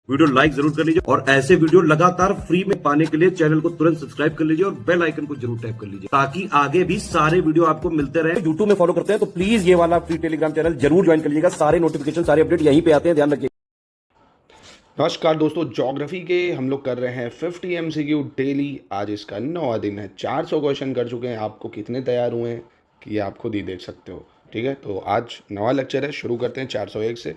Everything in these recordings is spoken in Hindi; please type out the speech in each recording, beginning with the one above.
वीडियो लाइक जरूर कर लीजिए और ऐसे वीडियो लगातार फ्री में पाने के लिए चैनल को तुरंत सब्सक्राइब कर लीजिए और बेल आइकन को जरूर टैप कर लीजिए ताकि आगे भी सारे वीडियो आपको मिलते रहे। यूट्यूब में फॉलो करते हैं तो प्लीज ये वाला फ्री टेलीग्राम चैनल जरूर ज्वाइन कर लीजिएगा। सारे नोटिफिकेशन सारे अपडेट यहीं पे आते हैं, ध्यान रखिए। नमस्कार दोस्तों, ज्योग्राफी के हम लोग कर रहे हैं 50 MCQ डेली। आज इसका 9वां दिन है। 400 क्वेश्चन कर चुके हैं। आपको कितने तैयार हुए हैं कि ये आप खुद ही देख सकते हो। ठीक है, तो आज 9वां लेक्चर है। शुरू करते हैं 401 से।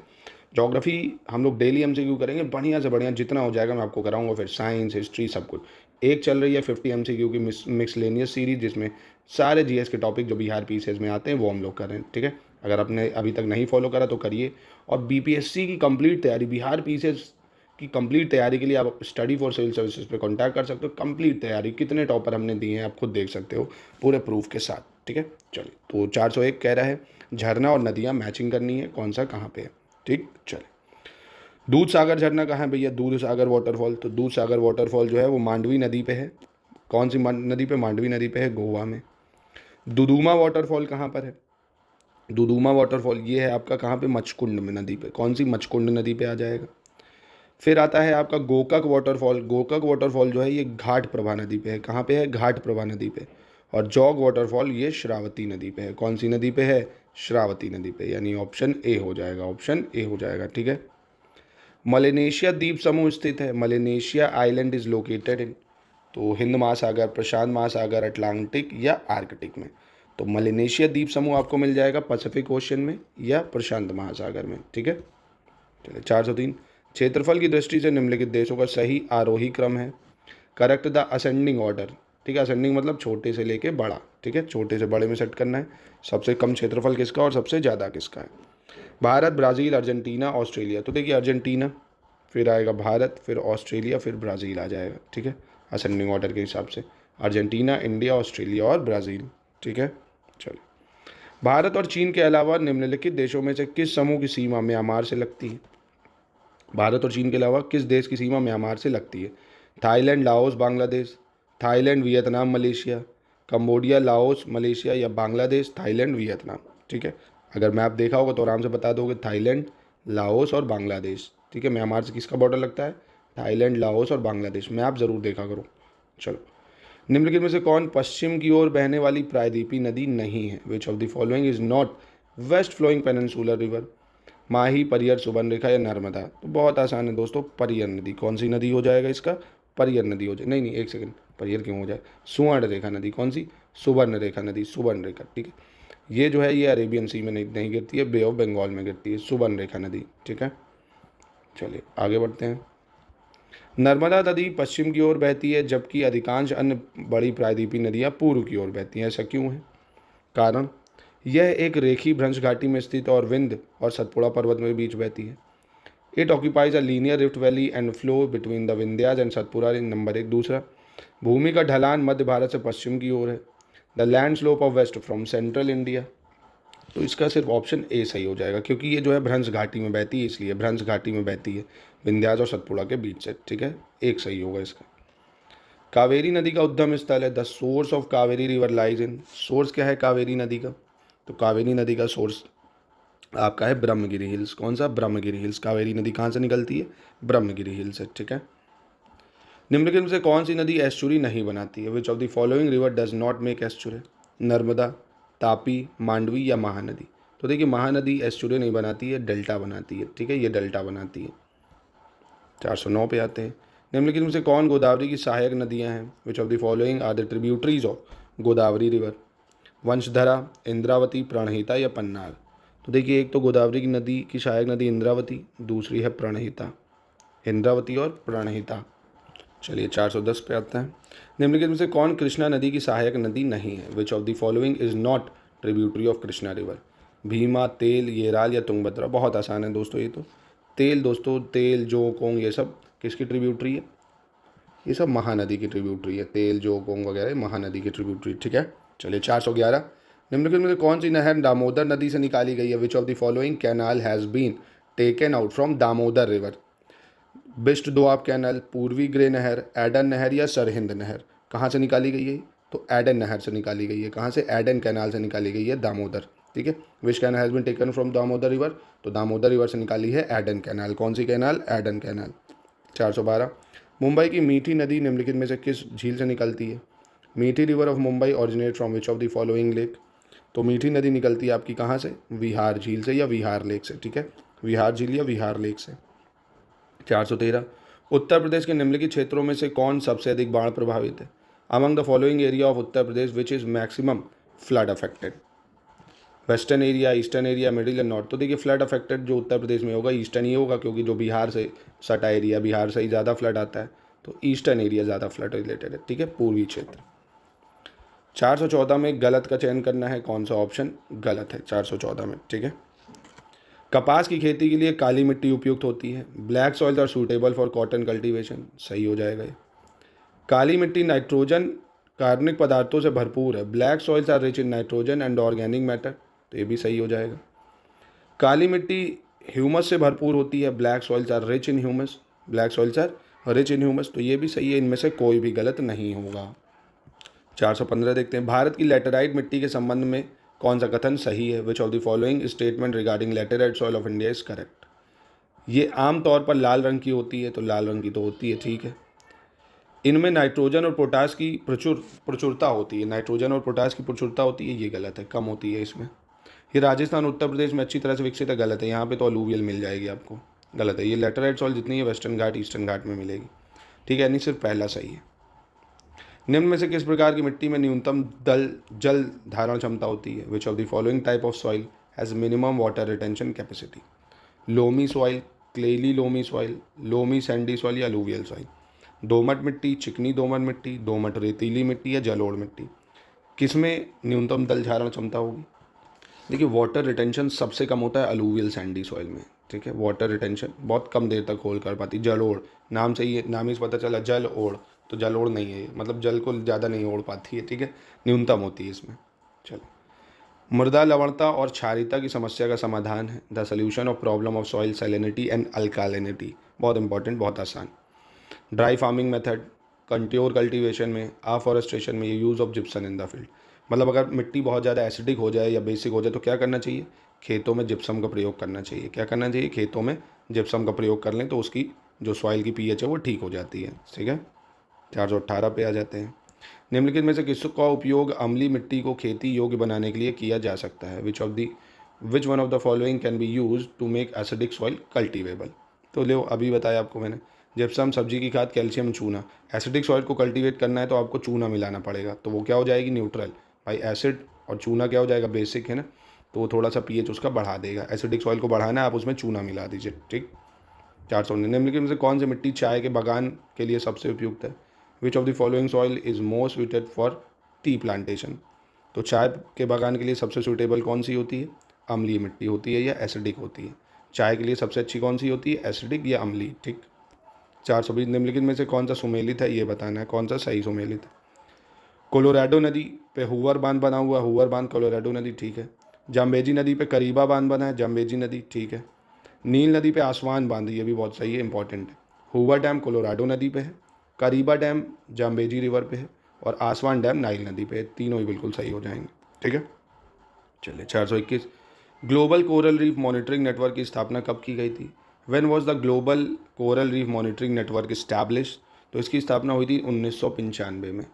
ज्योग्राफी हम लोग डेली MCQ करेंगे, बढ़िया से बढ़िया जितना हो जाएगा मैं आपको कराऊंगा। फिर साइंस, हिस्ट्री, सब कुछ। एक चल रही है 50 MCQ की मिक्सलेनियस सीरीज, जिसमें सारे GS के टॉपिक जो बिहार PCS में आते हैं वो हम लोग कर रहे हैं। ठीक है, अगर आपने अभी तक नहीं फॉलो करा तो करिए। और BPSC की कंप्लीट तैयारी, बिहार PCS की कंप्लीट तैयारी के लिए आप स्टडी फॉर सिविल सर्विसेज पे कांटेक्ट कर सकते हो। कंप्लीट तैयारी, कितने टॉपर हमने दिए हैं आप खुद देख सकते हो पूरे प्रूफ के साथ। ठीक है, चलिए। तो 401 कह रहा है झरना और नदियाँ मैचिंग करनी है, कौन सा कहाँ पे है। ठीक, चलिए। दूध सागर झरना कहाँ है भैया? दूध सागर वाटरफॉल। तो दूध सागर वाटरफॉल जो है वो मांडवी नदी पे है। कौन सी नदी पे? मांडवी नदी पे है, गोवा में। दुदुमा वाटरफॉल कहाँ पर है? दुदुमा वाटरफॉल ये है आपका कहाँ पे? मचकुंड में नदी पे। कौन सी? मचकुंड नदी पे आ जाएगा। फिर आता है आपका गोकक वाटरफॉल। गोकक वाटरफॉल जो है ये घाट प्रभा नदी पे है। कहाँ पे है? घाट प्रभा नदी पे। और जौग वाटरफॉल ये श्रावती नदी पे है। कौन सी नदी पे है? श्रावती नदी पे। यानी ऑप्शन ए हो जाएगा, ऑप्शन ए हो जाएगा। ठीक है। मलेनेशिया द्वीप समूह स्थित है। Melanesia island is located in. तो हिंद महासागर, प्रशांत महासागर, अटलांटिक या आर्कटिक में। तो मलेनेशिया द्वीप समूह आपको मिल जाएगा पैसिफिक ओशन में या प्रशांत महासागर में। ठीक है, चलिए। 403 क्षेत्रफल की दृष्टि से निम्नलिखित देशों का सही आरोही क्रम है। Correct the ascending order. ठीक है, असेंडिंग मतलब छोटे से लेके बड़ा। ठीक है, छोटे से बड़े में सेट करना है। सबसे कम क्षेत्रफल किसका और सबसे ज़्यादा किसका है? Bharat, Brazil, Argentina, Australia. तो देखिए अर्जेंटीना, फिर आएगा भारत, फिर ऑस्ट्रेलिया, फिर ब्राज़ील आ जाएगा। ठीक है, असेंडिंग ऑर्डर के हिसाब से अर्जेंटीना, इंडिया, ऑस्ट्रेलिया और ब्राज़ील। ठीक है, चलिए। भारत और चीन के अलावा निम्नलिखित देशों में से किस समूह की सीमा म्यांमार से लगती है? भारत और चीन के अलावा किस देश की सीमा म्यांमार से लगती है? Thailand, Laos, Bangladesh. Thailand, Vietnam, Malaysia. Cambodia, Laos, Malaysia या बांग्लादेश, थाईलैंड, वियतनाम। ठीक है, अगर मैप देखा होगा तो आराम से बता दोगे थाईलैंड, लाओस और बांग्लादेश। ठीक है, म्यांमार से किसका बॉर्डर लगता है? थाईलैंड, लाओस और बांग्लादेश। मैप ज़रूर देखा करो। चलो, निम्नलिखित में से कौन पश्चिम की ओर बहने वाली प्रायद्वीपी नदी नहीं है? Which of the following is not west flowing peninsular river? Mahi, Periyar, Subarnarekha या नर्मदा? तो बहुत आसान है दोस्तों, परियर नदी। कौन सी नदी हो जाएगा इसका? परियर नदी हो जाए। नहीं नहीं, एक सेकंड, परियर क्यों हो जाए? सुवर्णरेखा नदी। कौन सी? सुवर्णरेखा नदी, सुवर्णरेखा। ठीक है, ये जो है ये अरेबियन सी में नहीं गिरती है, बे ऑफ बंगाल में गिरती है सुवर्णरेखा नदी। ठीक है, चलिए आगे बढ़ते हैं। नर्मदा नदी पश्चिम की ओर बहती है जबकि अधिकांश अन्य बड़ी प्रायद्वीपी नदियाँ पूर्व की ओर बहती हैं। ऐसा क्यों है? कारण, यह एक रेखी भ्रंश घाटी में स्थित और विंध्य और सतपुड़ा पर्वत में बीच बहती है। It occupies a linear rift valley and flow between the Vindhyas and Satpura in number 1। दूसरा, भूमि का ढलान मध्य भारत से पश्चिम की ओर है। The land slope of west from central India. तो इसका सिर्फ ऑप्शन ए सही हो जाएगा, क्योंकि ये जो है भ्रंश घाटी में बहती है, इसलिए भ्रंश घाटी में बहती है विंध्याज और सतपुड़ा के बीच से। ठीक है, एक सही होगा इसका। कावेरी नदी का उद्गम स्थल है। The source of Kaveri river lies in. Source क्या है कावेरी नदी का? तो कावेरी नदी का सोर्स आपका है ब्रह्मगिरी हिल्स। कौन सा? ब्रह्मगिरी हिल्स। कावेरी नदी कहाँ से निकलती है? ब्रह्मगिरी हिल्स से। ठीक है, निम्नलिखित में से कौन सी नदी एस्चुरी नहीं बनाती है? Which of the following river does not make estuary? Narmada, Tapi, Mandvi या महानदी? तो देखिए महानदी एस्चुरी नहीं बनाती है, डेल्टा बनाती है। ठीक है, ये डेल्टा बनाती है। 409 पे आते हैं। निम्नलिखित में से कौन गोदावरी की सहायक नदियां हैं? Which of the following are the tributaries of Godavari river? Vamsadhara, Indravati, Pranhita या पन्नाग? तो देखिए एक तो गोदावरी की नदी की सहायक नदी इंद्रावती, दूसरी है प्रणहिता। इंद्रावती और प्रणहिता। चलिए 410 पे आता है। निम्नलिखित में से कौन कृष्णा नदी की सहायक नदी नहीं है? Which of the following is not tributary of Krishna river? Bhima, तेल, येराल या तुंगभद्रा? बहुत आसान है दोस्तों ये तो। तेल दोस्तों, तेल, जोकोंग ये सब किसकी ट्रिब्यूटरी है? ये सब महानदी की ट्रिब्यूटरी है। तेल, जोकोंग वगैरह महानदी की ट्रिब्यूटरी। ठीक है, चलिए 411। निम्नलिखित में से कौन सी नहर दामोदर नदी से निकाली गई है? Which of the following canal has been taken out from Damodar river? Bist Doab canal, पूर्वी ग्रे नहर, एडन नहर या सरहिंद नहर? कहाँ से निकाली गई है? तो एडन नहर से निकाली गई है। कहाँ से? एडन कैनाल से निकाली गई है, दामोदर। ठीक है, which canal has been taken from Damodar river? तो दामोदर रिवर से निकाली है एडन कैनाल। कौन सी कैनाल? Eden canal. 412 मुंबई की मीठी नदी निम्नलिखित में से किस झील से निकलती है? मीठी river of Mumbai originate from which of the following lake? तो मीठी नदी निकलती है आपकी कहाँ से? विहार झील से या विहार लेक से, ठीक है, विहार झील या विहार लेक से। 413 उत्तर प्रदेश के निम्नलिखित क्षेत्रों में से कौन सबसे अधिक बाढ़ प्रभावित है? Among the following area of Uttar Pradesh which is maximum flood affected? Western area, eastern area, middle and north. तो देखिए फ्लड अफेक्टेड जो उत्तर प्रदेश में होगा ईस्टर्न ही होगा, क्योंकि जो बिहार से सटा एरिया, बिहार से ही ज़्यादा फ्लड आता है, तो ईस्टर्न एरिया ज़्यादा फ्लड रिलेटेड है, ठीक है, पूर्वी क्षेत्र। 414 में गलत का चयन करना है, कौन सा ऑप्शन गलत है 414 में, ठीक है। कपास की खेती के लिए काली मिट्टी उपयुक्त होती है। Black soils are suitable for cotton cultivation, सही हो जाएगा ये। काली मिट्टी नाइट्रोजन कार्बनिक पदार्थों से भरपूर है। Black soils are rich in nitrogen and organic matter, तो ये भी सही हो जाएगा। काली मिट्टी ह्यूमस से भरपूर होती है। Black soils are rich in humus, black soils are rich in humus, तो ये भी सही है, इनमें से कोई भी गलत नहीं होगा। 415 देखते हैं, भारत की लैटेराइट मिट्टी के संबंध में कौन सा कथन सही है? Which of the following statement regarding laterite soil of India is correct? ये आमतौर पर लाल रंग की होती है, तो लाल रंग की तो होती है, ठीक है। इनमें नाइट्रोजन और पोटास की प्रचुरता होती है, नाइट्रोजन और पोटास की प्रचुरता होती है, ये गलत है, कम होती है इसमें। ये राजस्थान उत्तर प्रदेश में अच्छी तरह से विकसित है, गलत है, यहाँ पे तो अलूवियल मिल जाएगी आपको, गलत है। ये लैटेराइट सॉइल जितनी है वेस्टर्न घाट ईस्टर्न घाट में मिलेगी, ठीक है, नहीं सिर्फ पहला सही है। निम्न में से किस प्रकार की मिट्टी में न्यूनतम जल धारण क्षमता होती है? Which of the following type of soil has minimum water retention capacity? Loamy soil, clayey loamy soil, loamy sandy soil या अलूवियल सॉइल? दोमट मिट्टी, चिकनी दोमट मिट्टी, दोमट रेतीली मिट्टी या जलोढ़ मिट्टी? किसमें न्यूनतम जल धारण क्षमता होगी? देखिए वाटर रिटेंशन सबसे कम होता है अलूवियल सैंडी सॉइल में, ठीक है, वाटर रिटेंशन बहुत कम देर तक होल्ड कर पाती। जलोढ़ नाम से ही, नाम ही से पता चला जल ओढ़, तो जलोढ़ नहीं है, मतलब जल को ज़्यादा नहीं ओढ़ पाती है, ठीक है, न्यूनतम होती है इसमें। चलो, मृदा लवणता और क्षारीयता की समस्या का समाधान है। The solution of problem of soil salinity and alkalinity, बहुत इंपॉर्टेंट, बहुत आसान। Dry farming method, contour cultivation में, afforestation में, use of gypsum in the field. मतलब अगर मिट्टी बहुत ज़्यादा एसिडिक हो जाए या बेसिक हो जाए तो क्या करना चाहिए? खेतों में जिप्सम का प्रयोग करना चाहिए। क्या करना चाहिए? खेतों में जिप्सम का प्रयोग कर लें तो उसकी जो सॉइल की पीएच है वो ठीक हो जाती है, ठीक है। 418 पे आ जाते हैं। निम्नलिखित में से किसका उपयोग अम्लीय मिट्टी को खेती योग्य बनाने के लिए किया जा सकता है? Which one of the following can be use to make acidic soil cultivable? तो लो अभी बताया आपको मैंने, जिप्सम, सब्जी की खाद, कैल्शियम, चूना। एसिडिक सॉइल को कल्टीवेट करना है तो आपको चूना मिलाना पड़ेगा, तो वो क्या हो जाएगी? न्यूट्रल। भाई एसिड और चूना क्या हो जाएगा? बेसिक है ना, तो वो थोड़ा सा पीएच उसका बढ़ा देगा। एसिडिक सॉइल को बढ़ाना है, आप उसमें चूना मिला दीजिए, ठीक। 419 निम्नलिखित में से कौन सी मिट्टी चाय के बागान के लिए सबसे उपयुक्त है? Which of the following soil is most suited for tea plantation? तो चाय के बागान के लिए सबसे सूटेबल कौन सी होती है? अम्लीय मिट्टी होती है या एसिडिक होती है? चाय के लिए सबसे अच्छी कौन सी होती है? एसिडिक या अम्लीय, ठीक। 420 निम्नलिखित में से कौन सा सुमेलित है, ये बताना है, कौन सा सही सुमेलित है? कोलोराडो नदी पे हुवर बांध बना हुआ, हुवर बांध कोलोराडो नदी, ठीक है। जाम्बेजी नदी पे करीबा बांध बना है, जाम्बेजी नदी, ठीक है। नील नदी पे आसवान बांध, ये भी बहुत सही है, इंपॉर्टेंट है। हुवर डैम कोलोराडो नदी पे है, करीबा डैम जाम्बेजी रिवर पे है और आसवान डैम नाइल नदी पे है। तीनों ही बिल्कुल सही हो जाएंगे, ठीक है। चलिए 421 global coral reef monitoring network की स्थापना कब की गई थी? When was the global coral reef monitoring network establish? तो इसकी स्थापना हुई थी 1995 में।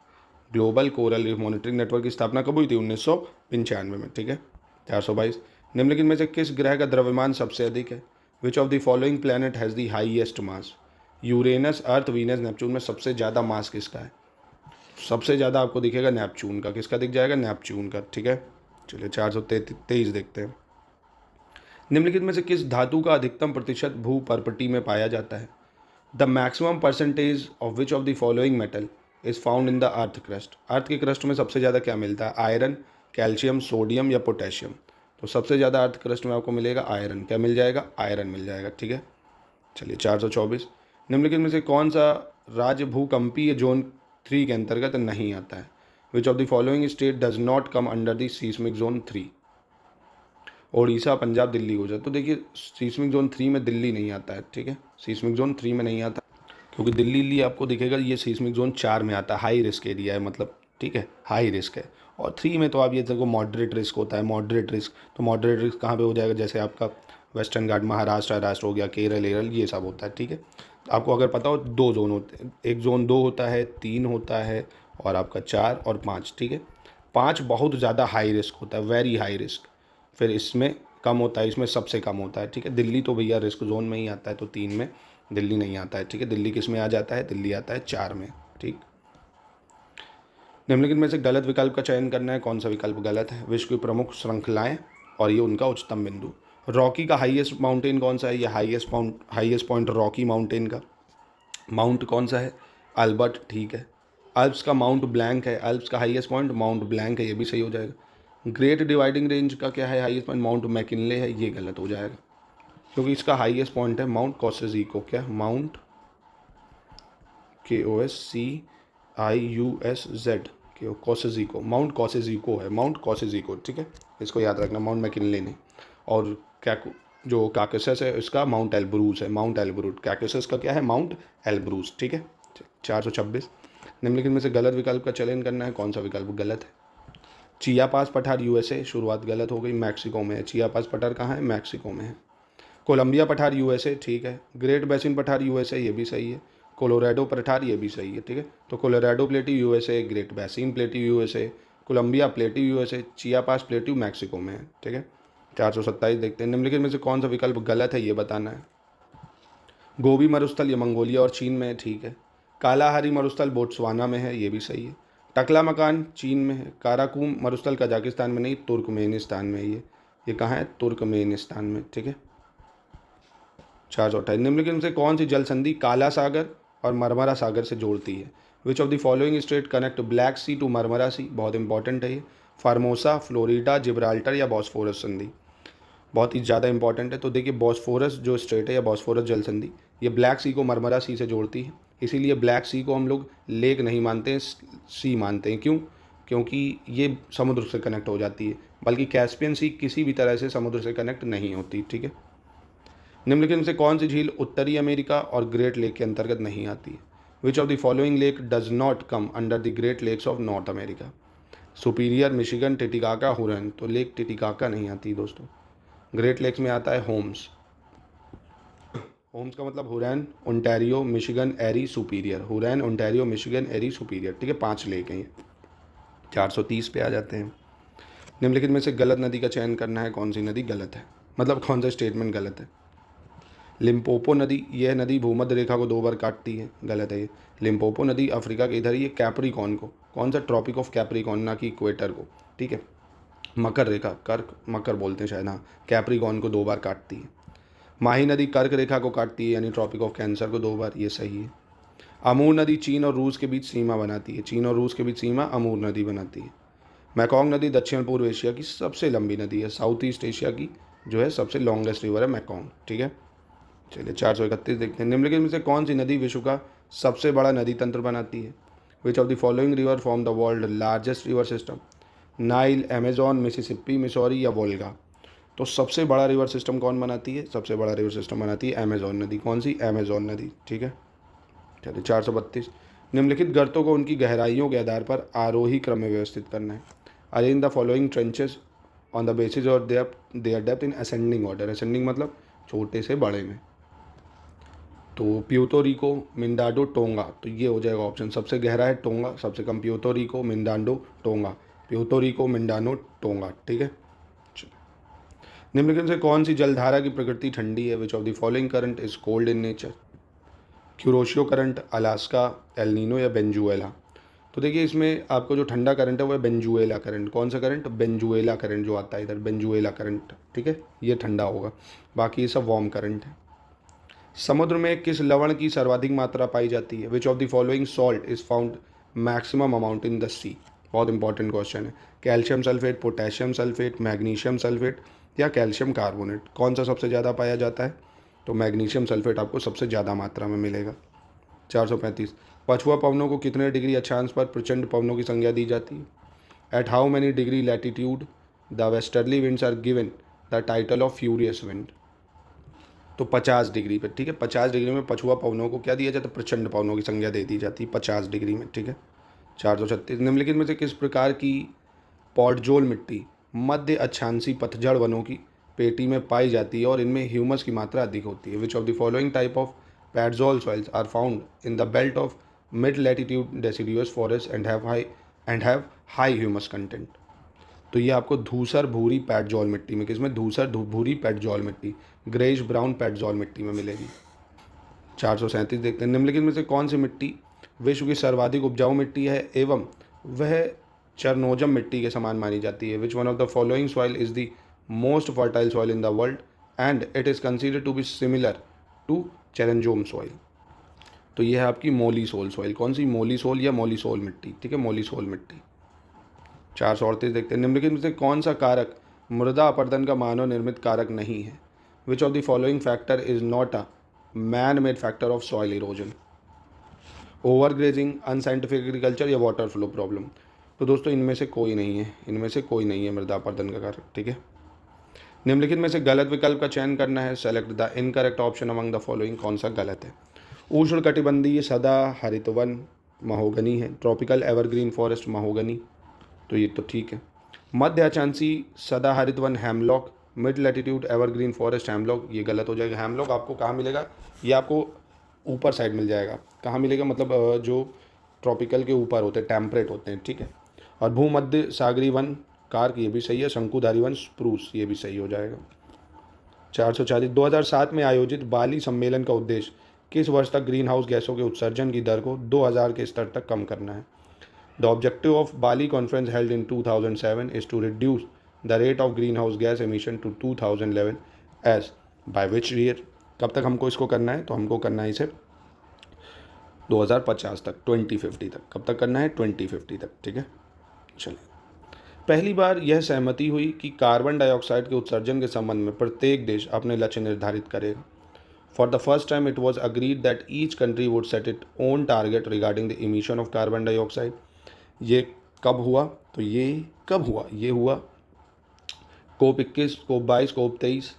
Global coral reef monitoring network की स्थापना कब हुई थी? 1995 में, ठीक है। 422 निम्नलिखित में से किस ग्रह का द्रव्यमान सबसे अधिक है? Which of the following planet has the highest mass? Uranus, earth, Venus, Neptune में सबसे ज़्यादा मास किसका है? सबसे ज़्यादा आपको दिखेगा नेपच्यून का। किसका दिख जाएगा? नेपच्यून का, ठीक है। चलिए 423 देखते हैं। निम्नलिखित में से किस धातु का अधिकतम प्रतिशत भूपर्पटी में पाया जाता है? The maximum percentage of which of the following metal is found in the earth crust? अर्थ के क्रस्ट में सबसे ज़्यादा क्या मिलता है? आयरन, कैल्शियम, सोडियम या पोटेशियम? तो सबसे ज़्यादा अर्थ क्रस्ट में आपको मिलेगा आयरन। क्या मिल जाएगा? आयरन मिल जाएगा, ठीक है। चलिए 424 निम्नलिखित में से कौन सा राज्य भूकंपीय जोन 3 के अंतर्गत नहीं आता है? Which of the following state does not come under the seismic zone 3? Odisha, Punjab, Delhi, Gujarat. तो देखिए सीस्मिक जोन 3 में दिल्ली नहीं आता है, ठीक है, सीस्मिक जोन 3 में नहीं आता क्योंकि दिल्ली आपको दिखेगा ये सीस्मिक जोन 4 में आता है, हाई रिस्क एरिया है, मतलब ठीक है, हाई रिस्क है। और 3 में तो आप ये देखो मॉडरेट रिस्क होता है, मॉडरेट रिस्क। तो मॉडरेट रिस्क कहाँ पे हो जाएगा? जैसे आपका वेस्टर्न घाट, महाराष्ट्र हो गया, केरल एरल, ये सब होता है, ठीक है। आपको अगर पता हो 2 जोन होते हैं, एक जोन 2 होता है, 3 होता है और आपका 4 और 5, ठीक है। 5 बहुत ज़्यादा हाई रिस्क होता है, वेरी हाई रिस्क। फिर इसमें कम होता है, इसमें सबसे कम होता है, ठीक है। दिल्ली तो भैया रिस्क जोन में ही आता है, तो 3 में दिल्ली नहीं आता है, ठीक है। दिल्ली किस में आ जाता है, दिल्ली आता है 4 में, ठीक। निम्नलिखित में से गलत विकल्प का चयन करना है, कौन सा विकल्प गलत है। विश्व की प्रमुख श्रृंखलाएं और ये उनका उच्चतम बिंदु। रॉकी का हाईएस्ट माउंटेन कौन सा है, ये हाईएस्ट पॉइंट रॉकी माउंटेन का माउंट कौन सा है, अल्बर्ट, ठीक है। अल्प्स का माउंट ब्लैंक है, अल्प्स का हाईएस्ट पॉइंट माउंट ब्लैंक है, ये भी सही हो जाएगा। ग्रेट डिवाइडिंग रेंज का क्या है, हाईएस्ट पॉइंट माउंट मैकिनले है, ये गलत हो जाएगा क्योंकि इसका हाईएस्ट पॉइंट है माउंट कॉसेजिको, क्या माउंट KOSCIUSZ कॉसेजिको, माउंट कॉसेजिको है, माउंट कॉसेजिको, ठीक है। इसको याद रखना, माउंट मैकिनले नहीं। और क्या जो काकेसस है इसका माउंट एल्ब्रूज है, माउंट एल्ब्रूज। काकेसस का क्या है, माउंट एल्ब्रूज, ठीक है। 426 निम्नलिखित में से गलत विकल्प का चयन करना है, कौन सा विकल्प गलत है। चिया पास पठार USA, शुरुआत गलत हो गई, मैक्सिको में है। चिया पास पठार कहाँ है, मैक्सिको में है। कोलंबिया पठार USA, ठीक है। ग्रेट बेसिन पठार USA, ये भी सही है। कोलोराडो पठार, ये भी सही है, ठीक है। तो Colorado plateau USA, great basin plateau USA, Columbia plateau USA, Chiapas plateau Mexico में है, ठीक है। 427 देखते हैं, निम्नलिखित में से कौन सा विकल्प गलत है, ये बताना है। गोबी मरुस्थल ये मंगोलिया और चीन में है, ठीक है। कालाहारी मरुस्थल बोट्सवाना में है, ये भी सही है। टकला मकान चीन में है। काराकूम मरुस्थल कजाकिस्तान में नहीं, तुर्कमेनिस्तान में है। ये कहाँ है, तुर्कमेनिस्तान में, ठीक है। 428 निम्नलिखित में से कौन सी जल संधि काला सागर और मरमरा सागर से जोड़ती है। Which of the following strait connect Black Sea to Marmara Sea, बहुत इंपॉर्टेंट है ये। फार्मोसा, फ्लोरिडा, जिब्राल्टर या बॉस्फोरस संधि, बहुत ही ज़्यादा इंपॉर्टेंट है। तो देखिए बॉस्फोरस जो स्ट्रेट है या बॉस्फोरस जल संधि, ये ब्लैक सी को मरमरा सी से जोड़ती है। इसीलिए ब्लैक सी को हम लोग लेक नहीं मानते हैं, सी मानते हैं। क्यों, क्योंकि ये समुद्र से कनेक्ट हो जाती है, बल्कि कैस्पियन सी किसी भी तरह से समुद्र से कनेक्ट नहीं होती, ठीक है। निम्नलिखित में से कौन सी झील उत्तरी अमेरिका और ग्रेट लेक के अंतर्गत नहीं आती है। Which of the following lake does not come under the great lakes of North America. Superior, Michigan, Titicaca, Huron. तो लेक टिटिकाका नहीं आती दोस्तों। ग्रेट लेक्स में आता है होम्स। होम्स का मतलब हुरैन, ओंटारियो, मिशिगन, एरी, सुपीरियर। हुरैन, ओंटारियो, मिशिगन, एरी, सुपीरियर, ठीक है। 5 लेक हैं ये। 430 पे आ जाते हैं। निम्नलिखित में से गलत नदी का चयन करना है, कौन सी नदी गलत है, मतलब कौन सा स्टेटमेंट गलत है। लिम्पोपो नदी, यह नदी भूमध्य रेखा को 2 बार काटती है, गलत है ये। लिम्पोपो नदी अफ्रीका के इधर, ये कैप्रिकॉन को, कौन सा, ट्रॉपिक ऑफ कैप्रिकॉन, ना कि इक्वेटर को, ठीक है। मकर रेखा, कर्क मकर बोलते हैं शायद, हाँ, कैप्रिकॉन को 2 बार काटती है। माही नदी कर्क रेखा को काटती है, यानी ट्रॉपिक ऑफ कैंसर को 2 बार, ये सही है। अमूर नदी चीन और रूस के बीच सीमा बनाती है, चीन और रूस के बीच सीमा अमूर नदी बनाती है। मैकोंग नदी दक्षिण पूर्व एशिया की सबसे लंबी नदी है, साउथ ईस्ट एशिया की जो है सबसे लॉन्गेस्ट रिवर है मैकोंग, ठीक है। चलिए 431 देखते हैं, निम्नलिखित में से कौन सी नदी विश्व का सबसे बड़ा नदी तंत्र बनाती है। Which of the following river form the world largest river system. Nile, Amazon, Mississippi, Missouri या वोल्गा। तो सबसे बड़ा रिवर सिस्टम कौन बनाती है, सबसे बड़ा रिवर सिस्टम बनाती है अमेजॉन नदी, कौन सी, अमेजॉन नदी, ठीक है। चलिए 432 निम्नलिखित गर्तों को उनकी गहराइयों के आधार पर आरोही क्रम में व्यवस्थित करना है। Arrange the following trenches on the basis और their depth in ascending order. Ascending मतलब छोटे से बड़े में। तो प्यूर्तो रिको, मिंडांडो, टोंगा, तो ये हो जाएगा ऑप्शन। सबसे गहरा है टोंगा, सबसे कम Puerto Rico, Mindanao, Tonga. Puerto Rico, Mindanao, Tonga, ठीक है। निम्नलिखित से कौन सी जलधारा की प्रकृति ठंडी है। Which of the following current is cold in nature. Kuroshio current, Alaska, El Nino या बेंजुएला। तो देखिए इसमें आपको जो ठंडा करंट है वो है बेंजुएला करंट। कौन सा करंट, बेंजुएला करंट जो आता है इधर, बेंजुएला करंट, ठीक है, ये ठंडा होगा। बाकी ये सब वार्म करंट है। समुद्र में किस लवण की सर्वाधिक मात्रा पाई जाती है। Which of the following salt is found maximum amount in the sea. बहुत इंपॉर्टेंट क्वेश्चन है। Calcium sulphate, potassium sulphate, magnesium sulphate या कैल्शियम कार्बोनेट, कौन सा सबसे ज़्यादा पाया जाता है। तो मैग्नीशियम सल्फेट आपको सबसे ज़्यादा मात्रा में मिलेगा। 435 पछुआ पवनों को कितने डिग्री अक्षांश पर प्रचंड पवनों की संज्ञा दी जाती है। At how many degree latitude the westerly winds are given the title of furious wind. तो 50 डिग्री पर, ठीक है। 50 डिग्री में पछुआ पवनों को क्या दिया जाता है, प्रचंड पवनों की संज्ञा दे दी जाती है 50 डिग्री में, ठीक है। 436 निम्नलिखित में से किस प्रकार की पॉटजोल मिट्टी मध्य अक्षांशी पतझड़ वनों की पेटी में पाई जाती है और इनमें ह्यूमस की मात्रा अधिक होती है। Which of the following type of Padzol soils are found in the belt of mid-latitude deciduous forests and have high humus content. तो ये आपको धूसर भूरी पैटजॉल मिट्टी में, किसमें, धूसर भूरी पैटजॉल मिट्टी, ग्रेइश ब्राउन पैटजॉल मिट्टी में मिलेगी। 437 देखते हैं, निम्नलिखित में से कौन सी मिट्टी विश्व की सर्वाधिक उपजाऊ मिट्टी है एवं वह चरनोजम मिट्टी के समान मानी जाती है। Which one of the following soil is the most fertile soil in the world and it is considered to be similar to chernozem soil. तो यह है आपकी मोलीसोल सॉइल। कौन सी, मोलीसोल या मोलीसोल मिट्टी, ठीक है, मोलीसोल मिट्टी। 438 देखते हैं, निम्नलिखित में से कौन सा कारक मृदा अपरदन का मानव निर्मित कारक नहीं है। Which of the following factor is not a man made factor of soil erosion. Over grazing, unscientific agriculture या वाटर फ्लो प्रॉब्लम। तो दोस्तों इनमें से कोई नहीं है, इनमें से कोई नहीं है मृदा अपरदन का कारक, ठीक है। निम्नलिखित में से गलत विकल्प का चयन करना है। Select the incorrect option among the following. कौन सा गलत है। उष्णकटिबंधीय सदा हरित वन महोगनी है। ट्रॉपिकल एवरग्रीन फॉरेस्ट महोगनी, तो ये तो ठीक है। मध्य अक्षांशी सदा हरित one hemlock, mid latitude evergreen forest hemlock, ये गलत हो जाएगा। हैमलॉक आपको कहाँ मिलेगा, ये आपको ऊपर साइड मिल जाएगा। कहाँ मिलेगा, मतलब जो ट्रॉपिकल के ऊपर होते हैं, टेम्परेट होते हैं, ठीक है। और भूमध्य सागरी वन कार्क, ये भी सही है। शंकुधारी वन स्प्रूस, ये भी सही हो जाएगा। 440 2007 में आयोजित बाली सम्मेलन का उद्देश्य किस वर्ष तक ग्रीन हाउस गैसों के उत्सर्जन की दर को 2000 के स्तर तक कम करना है। The objective of Bali conference held in 2007 is to reduce the rate of green house gas emission to 2011 as by which year. कब तक हमको इसको करना है, तो हमको करना है इसे 2050 तक, 2050 तक। कब तक करना है, 2050 तक, ठीक है। चलिए, पहली बार यह सहमति हुई कि कार्बन डाइऑक्साइड के उत्सर्जन के संबंध में प्रत्येक देश अपने लक्ष्य निर्धारित करेगा। For the first time it was agreed that each country would set it own target regarding the emission of carbon dioxide. ये कब हुआ, तो ये कब हुआ, ये हुआ COP 21, COP 22, COP 23।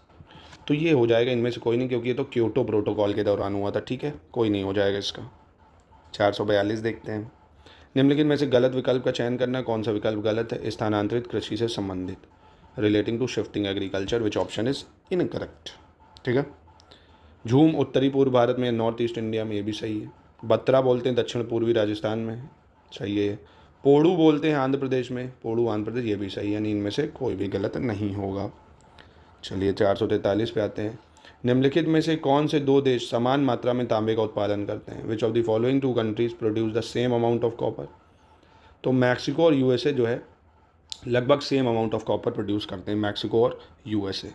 तो ये हो जाएगा इनमें से कोई नहीं, क्योंकि ये तो क्योटो प्रोटोकॉल के दौरान हुआ था, ठीक है, कोई नहीं हो जाएगा इसका। 442 देखते हैं, निम्नलिखित में से गलत विकल्प का चयन करना। कौन सा विकल्प गलत है। स्थानांतरित कृषि से संबंधित, relating to shifting agriculture, which option is incorrect, ठीक है। झूम उत्तरी पूर्व भारत में, नॉर्थ ईस्ट इंडिया में, ये भी सही है। बत्रा बोलते हैं दक्षिण पूर्वी राजस्थान में, सही है। पोड़ू बोलते हैं आंध्र प्रदेश में, पोड़ू आंध्र प्रदेश, ये भी सही है, यानी इनमें से कोई भी गलत नहीं होगा। चलिए 443 पे आते हैं, निम्नलिखित में से कौन से दो देश समान मात्रा में तांबे का उत्पादन करते हैं। Which of the following two countries produce the same amount of copper. तो मैक्सिको और यूएसए जो है लगभग same amount of copper produce करते हैं, मैक्सिको और यूएसए।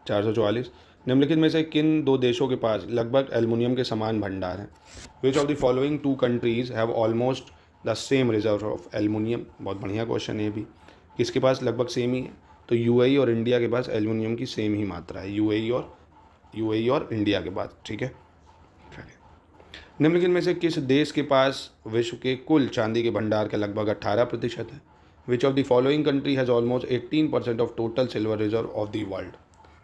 444, निम्नलिखित में से किन दो देशों के पास लगभग एल्युमिनियम के समान भंडार हैं। Which of the following two countries have almost the same reserve of aluminium. बहुत बढ़िया क्वेश्चन है ये भी, किसके पास लगभग सेम ही है, तो यूएई और इंडिया के पास एल्युमिनियम की सेम ही मात्रा है, यूएई और इंडिया के पास, ठीक है। निम्नलिखित में से किस देश के पास विश्व के कुल चांदी के भंडार का लगभग 18% है। Which of the following country has almost 18% of total silver reserve of the world.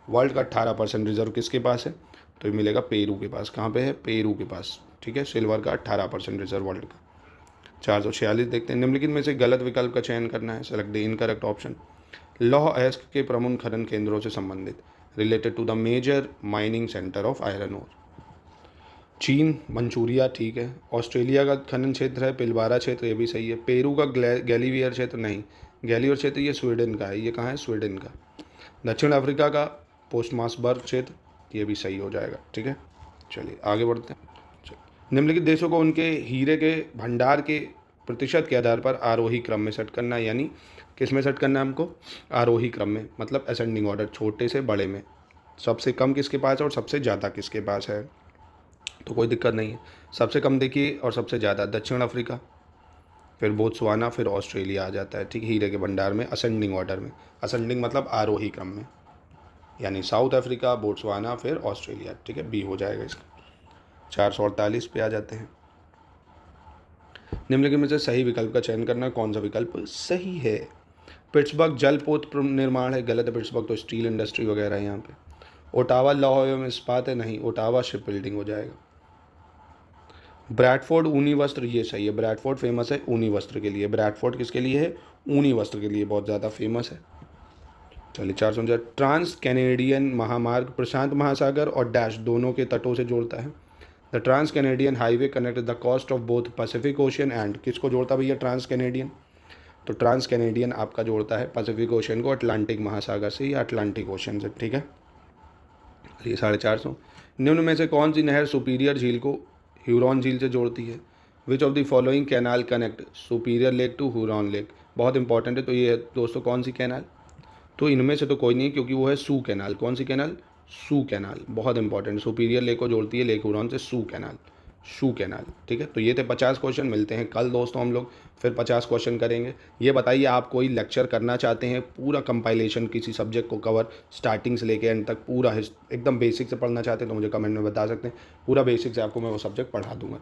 World का 18% रिजर्व किसके पास है, तो ये मिलेगा पेरू के पास। कहाँ पे है, पेरू के पास, ठीक है। सिल्वर का 18% रिजर्व वर्ल्ड का। 446 देखते हैं, निम्नलिखित में से गलत विकल्प का चयन करना है। Select the incorrect option. लौह अयस्क के प्रमुख खनन केंद्रों से संबंधित, related to the major mining centre of iron ore. चीन, मंचूरिया, ठीक है। ऑस्ट्रेलिया का खनन क्षेत्र है पिलबारा क्षेत्र, ये भी सही है। पेरू का गैलीवियर क्षेत्र नहीं, गैलीवियर क्षेत्र ये स्वीडन का है, ये कहाँ है, स्वीडन का। दक्षिण अफ्रीका का पोस्टमासबर्ग क्षेत्र, ये भी सही हो जाएगा, ठीक है। चलिए आगे बढ़ते हैं। निम्नलिखित देशों को उनके हीरे के भंडार के प्रतिशत के आधार पर आरोही क्रम में सेट करना है, यानी किस में सेट करना है हमको, आरोही क्रम में, मतलब असेंडिंग ऑर्डर, छोटे से बड़े में। सबसे कम किसके पास है और सबसे ज़्यादा किसके पास है, तो कोई दिक्कत नहीं है। सबसे कम देखिए और सबसे ज़्यादा दक्षिण अफ्रीका, फिर बोत्सवाना, फिर ऑस्ट्रेलिया आ जाता है, ठीक, हीरे के भंडार में असेंडिंग ऑर्डर में। असेंडिंग मतलब आरोही क्रम में, यानी साउथ अफ्रीका, बोत्सवाना, फिर ऑस्ट्रेलिया, ठीक है, बी हो जाएगा इसका। 448 पे आ जाते हैं, निम्नलिखित में से सही विकल्प का चयन करना। कौन सा विकल्प सही है। पिट्सबर्ग जलपोत निर्माण है, गलत है। पिट्सबर्ग तो स्टील इंडस्ट्री वगैरह है यहाँ पे। ओटावा लौह एवं इस्पात है, नहीं, ओटावा शिप बिल्डिंग हो जाएगा। ब्रैडफोर्ड ऊनी वस्त्र, ये सही है। ब्रैडफोर्ड फेमस है ऊनी वस्त्र के लिए। ब्रैडफोर्ड किसके लिए है, ऊनी वस्त्र के लिए बहुत ज़्यादा फेमस है। चलिए 449, ट्रांस कैनेडियन महामार्ग प्रशांत महासागर और डैश दोनों के तटों से जोड़ता है। The the trans Canadian highway connect the coast of both Pacific ocean and, किसको जोड़ता भैया ट्रांस कैनेडियन? तो ट्रांस कैनेडियन आपका जोड़ता है पैसिफिक ओशन को अटलांटिक महासागर से या अटलांटिक ओशन से, ठीक है। ये 450। निम्न में से कौन सी नहर सुपीरियर झील को ह्यूरॉन झील से जोड़ती है? Which of the following canal connect Superior lake to Huron lake? बहुत इंपॉर्टेंट है। तो ये है दोस्तों कौन सी कैनाल? तो इनमें से तो कोई नहीं, क्योंकि वो है सू कैनाल। कौन सी कैनाल? सू कैनाल, बहुत इंपॉर्टेंट। सुपीरियर लेक को जोड़ती है लेक ह्यूरॉन से सू कैनाल, सू कैनाल, ठीक है। तो ये थे 50 क्वेश्चन। मिलते हैं कल दोस्तों हम लोग फिर 50 क्वेश्चन करेंगे। ये बताइए आप कोई लेक्चर करना चाहते हैं, पूरा कंपाइलेशन किसी सब्जेक्ट को कवर स्टार्टिंग से लेके एंड तक पूरा एकदम बेसिक से पढ़ना चाहते हैं तो मुझे कमेंट में बता सकते हैं। पूरा बेसिक से आपको मैं वो सब्जेक्ट पढ़ा दूंगा।